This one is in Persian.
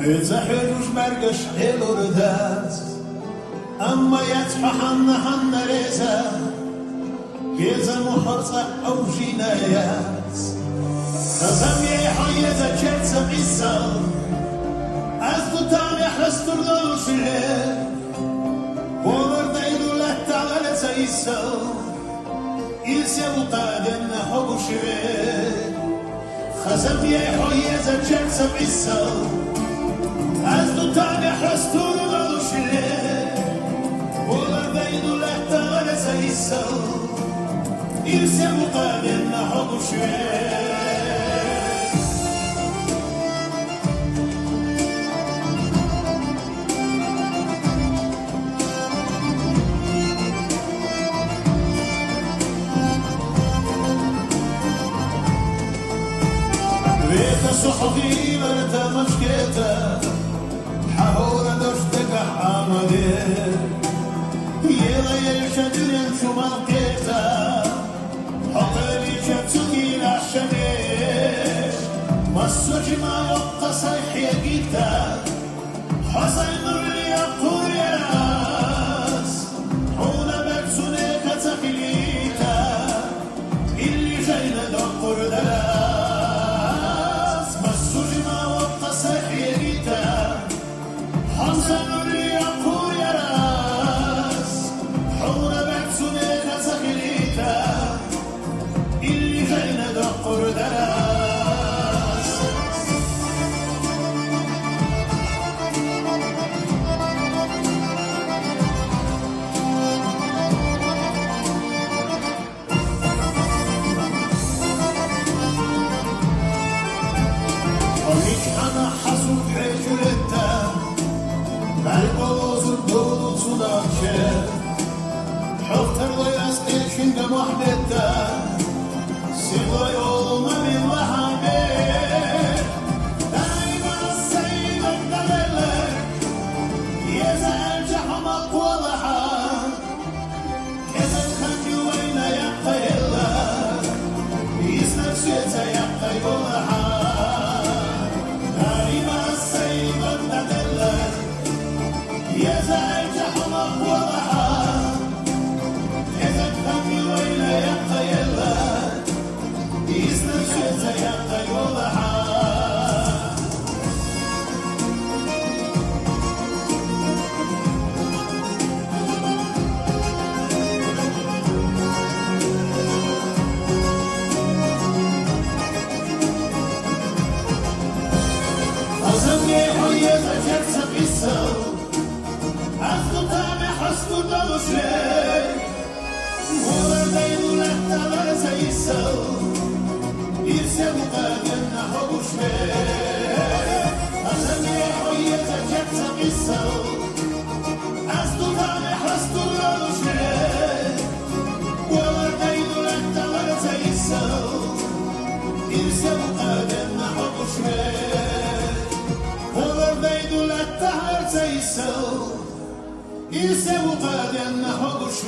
Zahirus merges heloredat, amma yatfahanna hannereza, geza muharza au jinayat. Kazam ye hayeza kertsa qissal, az tutam yahstur dolushile, bolur daydu latta galata issal, ilse uqaden hobushile. Kazam ye hayeza kertsa qissal, از دو تن حستور دلوشله ولا بين الأحتال سيسا يرسم قادم نحوشه بيت صحفي مرتا مشكيتا حاورا دشتك حامدي يغير شجرين شمال قيتا حقلي شمسكي العشميش مصوش ما وقت صيح يقيتا حسين اللي يقول يا ناس حونا بكسونيك تقليتا اللي جاينا دقر دلاس مصوش ما وقت صيح يقيتا حسن اللي يقول يا ناس حونا بكسونيك تقليتا اللي جاينا دقر دلاس قوليك أنا حسوب حجلتا بالبوز الدول صداقشة حفتر ويسقي شنق محدتا سيغا يوم من وحامي دايما السيد الدلالك يزال جحمك وضحك إذا الخنج وين يبقى يلك يسنك شيتا يبقى يوضحك يزعل جحمك وضحك إذا الدم وين يبقى يلك يسند شتا يبقى يوضحك أزمي حيزة جرسة قصة از دو تن حسود دلوشله ولا دين لك تغرز يسو يرسم قادم نحوشله أزمي حيزة جرسة قصة از دو تن حسود دلوشله ولا دين لك تغرز يسو يرسم قادم نحوشله ولا دين لك تغرز يسو يسوق قادم نحوش